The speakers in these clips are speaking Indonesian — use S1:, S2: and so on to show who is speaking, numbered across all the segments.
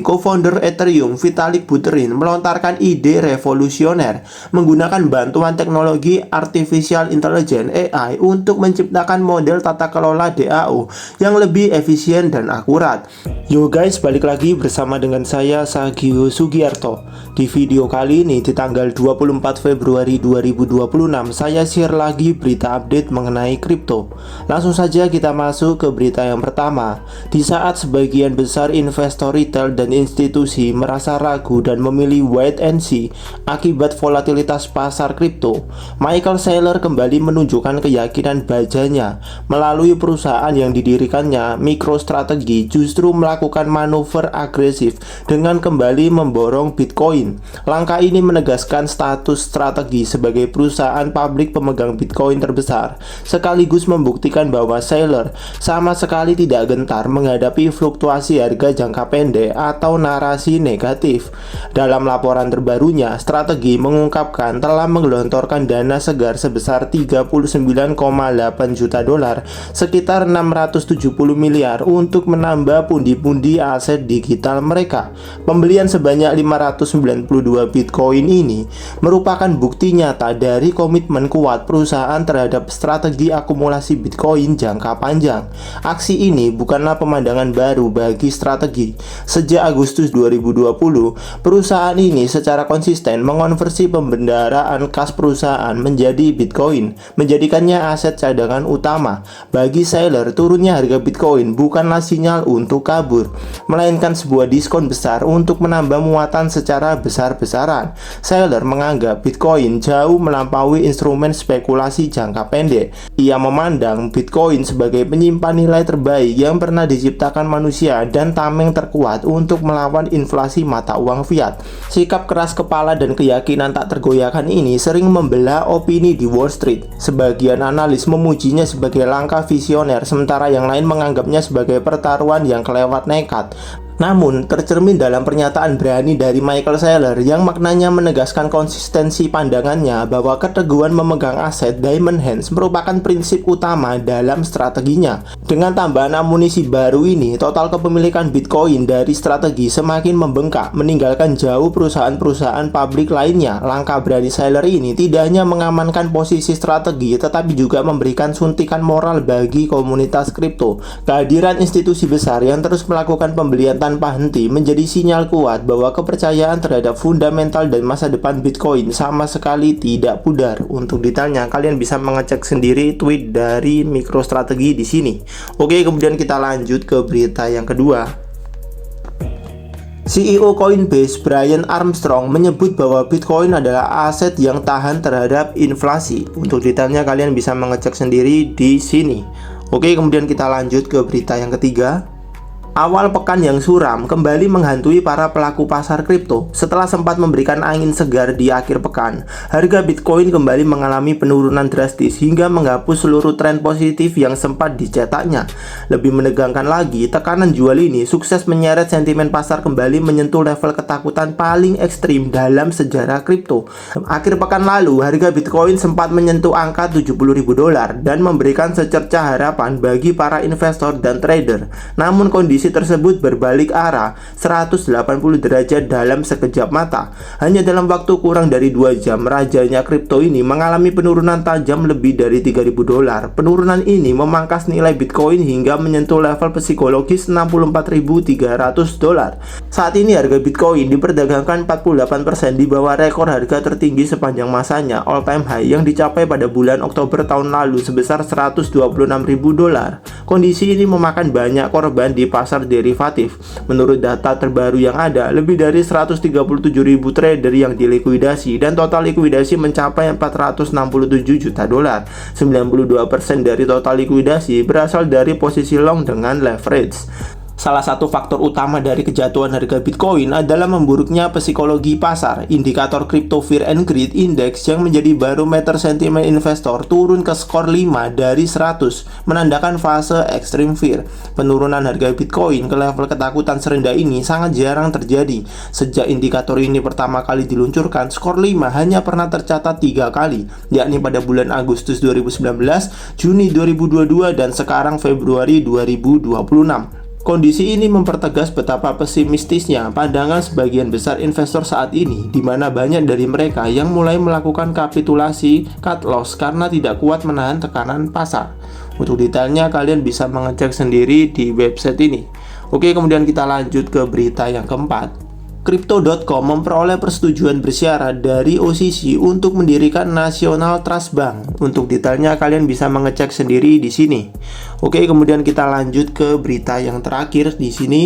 S1: Co-founder Ethereum, Vitalik Buterin, melontarkan ide revolusioner menggunakan bantuan teknologi Artificial Intelligence (AI) untuk menciptakan model tata kelola DAO yang lebih efisien dan akurat. Yo guys, balik lagi bersama dengan saya Sagio Sugiarto. Di video kali ini di tanggal 24 Februari 2026, saya share lagi berita update mengenai kripto. Langsung saja kita masuk ke berita yang pertama. Di saat sebagian besar investor retail dan institusi merasa ragu dan memilih wait and see akibat volatilitas pasar kripto, Michael Saylor kembali menunjukkan keyakinan bajanya melalui perusahaan yang didirikannya, MicroStrategy, justru melakukan manuver agresif dengan kembali memborong Bitcoin. Langkah ini menegaskan status strategi sebagai perusahaan publik pemegang Bitcoin terbesar, sekaligus membuktikan bahwa Saylor sama sekali tidak gentar menghadapi fluktuasi harga jangka pendek atau narasi negatif. Dalam laporan terbarunya, strategi mengungkapkan telah menggelontorkan dana segar sebesar 39,8 juta dolar, sekitar 670 miliar untuk menambah pundi-pundi aset digital mereka. Pembelian sebanyak 592 Bitcoin ini merupakan bukti nyata dari komitmen kuat perusahaan terhadap strategi akumulasi Bitcoin jangka panjang. Aksi ini bukanlah pemandangan baru bagi strategi. Sejak Agustus 2020, perusahaan ini secara konsisten mengonversi pembendaraan kas perusahaan menjadi Bitcoin, menjadikannya aset cadangan utama. Bagi Saylor, turunnya harga Bitcoin bukanlah sinyal untuk kabur, melainkan sebuah diskon besar untuk menambah muatan secara besar-besaran. Saylor menganggap Bitcoin jauh melampaui instrumen spekulasi jangka pendek. Ia memandang Bitcoin sebagai penyimpan nilai terbaik yang pernah diciptakan manusia dan tameng terkuat untuk melawan inflasi mata uang fiat. Sikap keras kepala dan keyakinan tak tergoyahkan ini sering membelah opini di Wall Street. Sebagian analis memujinya sebagai langkah visioner, sementara yang lain menganggapnya sebagai pertaruhan yang kelewat nekat. Namun, tercermin dalam pernyataan berani dari Michael Saylor yang maknanya menegaskan konsistensi pandangannya bahwa keteguhan memegang aset Diamond Hands merupakan prinsip utama dalam strateginya. Dengan tambahan amunisi baru ini, total kepemilikan Bitcoin dari strategi semakin membengkak, meninggalkan jauh perusahaan-perusahaan publik lainnya. Langkah berani Saylor ini tidak hanya mengamankan posisi strategi, tetapi juga memberikan suntikan moral bagi komunitas kripto. Kehadiran institusi besar yang terus melakukan pembelian tanpa henti menjadi sinyal kuat bahwa kepercayaan terhadap fundamental dan masa depan Bitcoin sama sekali tidak pudar. Untuk detailnya, kalian bisa mengecek sendiri tweet dari MicroStrategy di sini. Oke, kemudian kita lanjut ke berita yang kedua. CEO Coinbase Brian Armstrong menyebut bahwa Bitcoin adalah aset yang tahan terhadap inflasi. Untuk detailnya kalian bisa mengecek sendiri di sini. Oke, kemudian kita lanjut ke berita yang ketiga. Awal pekan yang suram kembali menghantui para pelaku pasar kripto. Setelah sempat memberikan angin segar di akhir pekan, harga Bitcoin kembali mengalami penurunan drastis hingga menghapus seluruh tren positif yang sempat dicetaknya. Lebih menegangkan lagi, tekanan jual ini sukses menyeret sentimen pasar kembali menyentuh level ketakutan paling ekstrim dalam sejarah kripto. Akhir pekan lalu, harga Bitcoin sempat menyentuh angka 70.000 dolar dan memberikan secercah harapan bagi para investor dan trader. Namun kondisi tersebut berbalik arah 180 derajat dalam sekejap mata. Hanya dalam waktu kurang dari 2 jam, rajanya kripto ini mengalami penurunan tajam lebih dari 3.000 dolar. Penurunan ini memangkas nilai Bitcoin hingga menyentuh level psikologis 64.300 dolar. Saat ini harga Bitcoin diperdagangkan 48% di bawah rekor harga tertinggi sepanjang masanya, all time high, yang dicapai pada bulan Oktober tahun lalu sebesar 126.000 dolar. Kondisi ini memakan banyak korban di pasar derivatif. Menurut data terbaru yang ada, lebih dari 137.000 trader yang dilikuidasi dan total likuidasi mencapai 467 juta dolar. 92% dari total likuidasi berasal dari posisi long dengan leverage. Salah satu faktor utama dari kejatuhan harga Bitcoin adalah memburuknya psikologi pasar. Indikator Crypto Fear and Greed Index yang menjadi barometer sentimen investor turun ke skor 5 dari 100, menandakan fase extreme fear. Penurunan harga Bitcoin ke level ketakutan serendah ini sangat jarang terjadi. Sejak indikator ini pertama kali diluncurkan, skor 5 hanya pernah tercatat 3 kali, yakni pada bulan Agustus 2019, Juni 2022, dan sekarang Februari 2026. Kondisi ini mempertegas betapa pesimistisnya pandangan sebagian besar investor saat ini, di mana banyak dari mereka yang mulai melakukan kapitulasi cut loss karena tidak kuat menahan tekanan pasar. Untuk detailnya kalian bisa mengecek sendiri di website ini. Oke, kemudian kita lanjut ke berita yang keempat. Crypto.com memperoleh persetujuan bersyarat dari OCC untuk mendirikan National Trust Bank. Untuk detailnya kalian bisa mengecek sendiri di sini. Oke, kemudian kita lanjut ke berita yang terakhir di sini.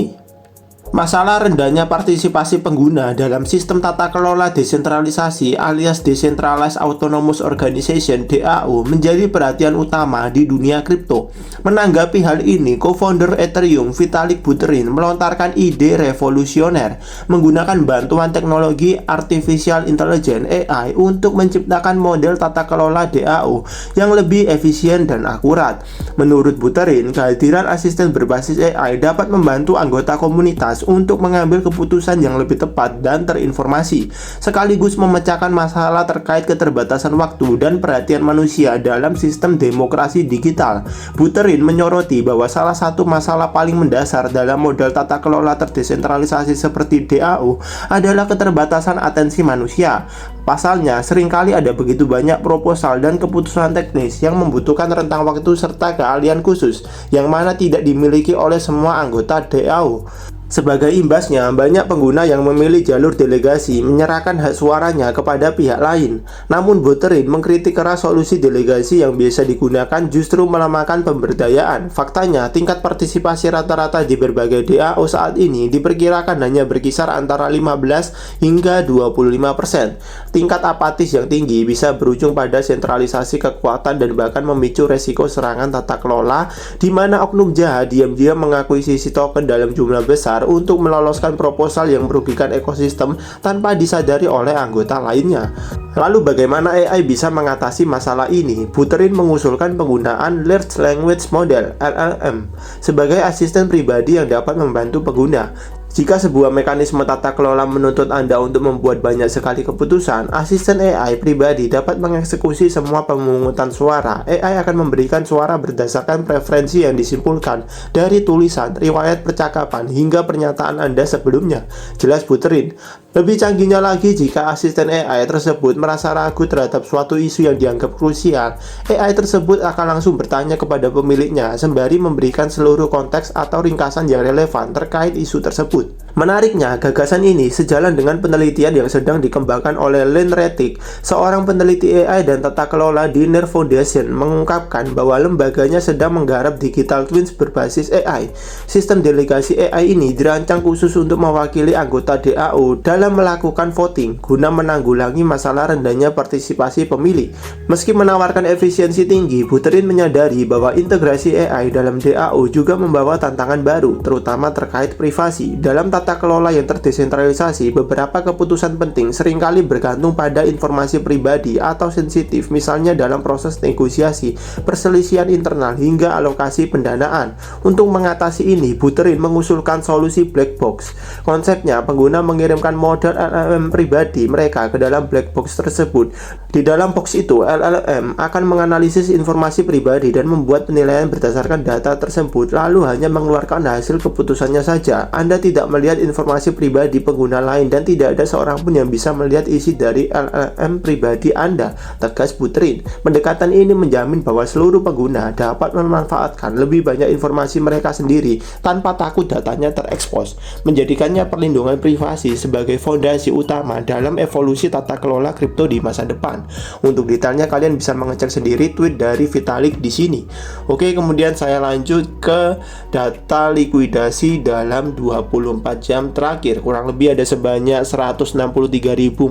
S1: Masalah rendahnya partisipasi pengguna dalam sistem tata kelola desentralisasi alias Decentralized Autonomous Organization (DAO) menjadi perhatian utama di dunia kripto. Menanggapi hal ini, co-founder Ethereum Vitalik Buterin melontarkan ide revolusioner menggunakan bantuan teknologi Artificial Intelligence (AI) untuk menciptakan model tata kelola DAO yang lebih efisien dan akurat. Menurut Buterin, kehadiran asisten berbasis AI dapat membantu anggota komunitas untuk mengambil keputusan yang lebih tepat dan terinformasi, sekaligus memecahkan masalah terkait keterbatasan waktu dan perhatian manusia dalam sistem demokrasi digital. Buterin menyoroti bahwa salah satu masalah paling mendasar dalam model tata kelola terdesentralisasi seperti DAO adalah keterbatasan atensi manusia. Pasalnya, seringkali ada begitu banyak proposal dan keputusan teknis yang membutuhkan rentang waktu serta keahlian khusus, yang mana tidak dimiliki oleh semua anggota DAO. Sebagai imbasnya, banyak pengguna yang memilih jalur delegasi menyerahkan hak suaranya kepada pihak lain. Namun Buterin mengkritik keras solusi delegasi yang biasa digunakan justru melemahkan pemberdayaan. Faktanya, tingkat partisipasi rata-rata di berbagai DAO saat ini diperkirakan hanya berkisar antara 15 hingga 25%. Tingkat apatis yang tinggi bisa berujung pada sentralisasi kekuatan dan bahkan memicu resiko serangan tata kelola, di mana oknum jahat diam-diam mengakuisisi token dalam jumlah besar untuk meloloskan proposal yang merugikan ekosistem tanpa disadari oleh anggota lainnya. Lalu bagaimana AI bisa mengatasi masalah ini? Buterin mengusulkan penggunaan Large Language Model (LLM) sebagai asisten pribadi yang dapat membantu pengguna. Jika sebuah mekanisme tata kelola menuntut Anda untuk membuat banyak sekali keputusan, asisten AI pribadi dapat mengeksekusi semua pemungutan suara. AI akan memberikan suara berdasarkan preferensi yang disimpulkan dari tulisan, riwayat percakapan, hingga pernyataan Anda sebelumnya. Jelas Buterin. Lebih canggihnya lagi, jika asisten AI tersebut merasa ragu terhadap suatu isu yang dianggap krusial, AI tersebut akan langsung bertanya kepada pemiliknya sembari memberikan seluruh konteks atau ringkasan yang relevan terkait isu tersebut. Menariknya, gagasan ini sejalan dengan penelitian yang sedang dikembangkan oleh Len Rettig, seorang peneliti AI dan tata kelola di Near Foundation, mengungkapkan bahwa lembaganya sedang menggarap digital twins berbasis AI. Sistem delegasi AI ini dirancang khusus untuk mewakili anggota DAO dalam melakukan voting guna menanggulangi masalah rendahnya partisipasi pemilih. Meski menawarkan efisiensi tinggi, Buterin menyadari bahwa integrasi AI dalam DAO juga membawa tantangan baru, terutama terkait privasi. Dalam tata kelola yang terdesentralisasi, beberapa keputusan penting seringkali bergantung pada informasi pribadi atau sensitif, misalnya dalam proses negosiasi, perselisihan internal, hingga alokasi pendanaan. Untuk mengatasi ini, Buterin mengusulkan solusi black box. Konsepnya, pengguna mengirimkan model LLM pribadi mereka ke dalam black box tersebut. Di dalam box itu, LLM akan menganalisis informasi pribadi dan membuat penilaian berdasarkan data tersebut, lalu hanya mengeluarkan hasil keputusannya saja. Anda tidak melihat informasi pribadi pengguna lain dan tidak ada seorang pun yang bisa melihat isi dari LLM pribadi Anda, tegas Buterin. Pendekatan ini menjamin bahwa seluruh pengguna dapat memanfaatkan lebih banyak informasi mereka sendiri tanpa takut datanya terekspos, menjadikannya perlindungan privasi sebagai fondasi utama dalam evolusi tata kelola kripto di masa depan. Untuk detailnya kalian bisa mengecek sendiri tweet dari Vitalik di sini. Oke, kemudian saya lanjut ke data likuidasi dalam 24 jam terakhir. Kurang lebih ada sebanyak 163.413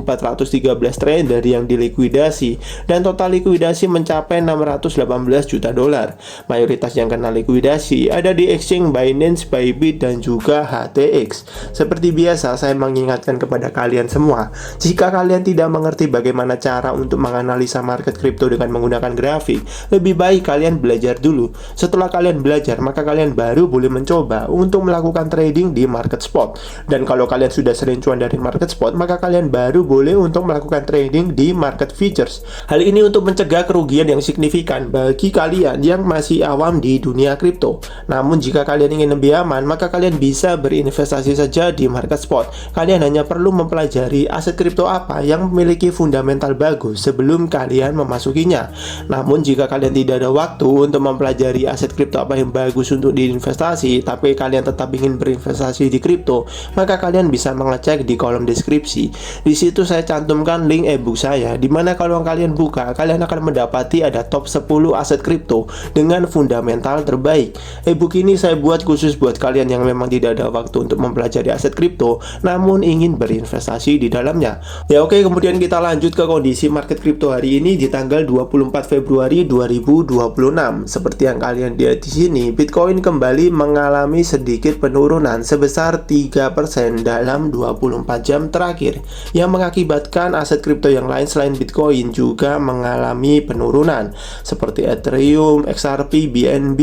S1: trader yang dilikuidasi dan total likuidasi mencapai 618 juta dolar. Mayoritas yang kena likuidasi ada di exchange Binance, Bybit, dan juga HTX. Seperti biasa, saya mengingatkan kepada kalian semua, jika kalian tidak mengerti bagaimana cara untuk menganalisa market kripto dengan menggunakan grafik, lebih baik kalian belajar dulu. Setelah kalian belajar, maka kalian baru boleh mencoba untuk melakukan trading di market spot. spot. Dan kalau kalian sudah sering cuan dari market spot, maka kalian baru boleh untuk melakukan trading di market futures. Hal ini untuk mencegah kerugian yang signifikan bagi kalian yang masih awam di dunia kripto. Namun jika kalian ingin lebih aman, maka kalian bisa berinvestasi saja di market spot. Kalian hanya perlu mempelajari aset kripto apa yang memiliki fundamental bagus sebelum kalian memasukinya. Namun jika kalian tidak ada waktu untuk mempelajari aset kripto apa yang bagus untuk diinvestasi, tapi kalian tetap ingin berinvestasi di kripto, maka kalian bisa mengecek di kolom deskripsi. Di situ saya cantumkan link ebook saya, dimana kalau kalian buka, kalian akan mendapati ada top 10 aset kripto dengan fundamental terbaik. Ebook ini saya buat khusus buat kalian yang memang tidak ada waktu untuk mempelajari aset kripto, namun ingin berinvestasi di dalamnya. Ya oke, kemudian kita lanjut ke kondisi market kripto hari ini di tanggal 24 Februari 2026. Seperti yang kalian lihat di sini, Bitcoin kembali mengalami sedikit penurunan sebesar 3% dalam 24 jam terakhir, yang mengakibatkan aset kripto yang lain selain Bitcoin juga mengalami penurunan seperti Ethereum, XRP, BNB,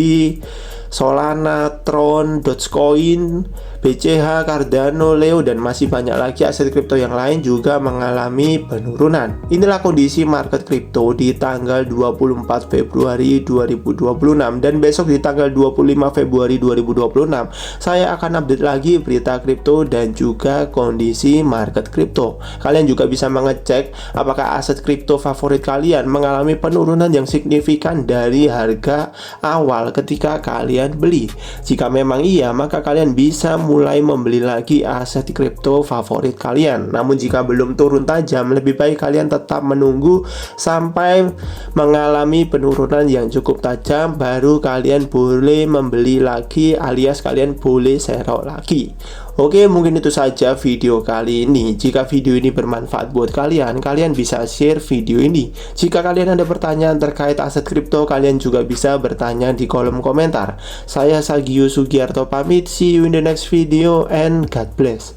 S1: Solana, Tron, Dogecoin, BCH, Cardano, Leo, dan masih banyak lagi aset kripto yang lain juga mengalami penurunan. Inilah kondisi market kripto di tanggal 24 Februari 2026, dan besok di tanggal 25 Februari 2026 saya akan update lagi berita kripto dan juga kondisi market kripto. Kalian juga bisa mengecek apakah aset kripto favorit kalian mengalami penurunan yang signifikan dari harga awal ketika kalian beli. Jika memang iya, maka kalian bisa mulai membeli lagi aset kripto favorit kalian. Namun jika belum turun tajam, lebih baik kalian tetap menunggu sampai mengalami penurunan yang cukup tajam, baru kalian boleh membeli lagi, alias kalian boleh serok lagi. Oke, mungkin itu saja video kali ini. Jika video ini bermanfaat buat kalian, kalian bisa share video ini. Jika kalian ada pertanyaan terkait aset kripto, kalian juga bisa bertanya di kolom komentar. Saya Sagius Sugiarto pamit, see you in the next video and God bless.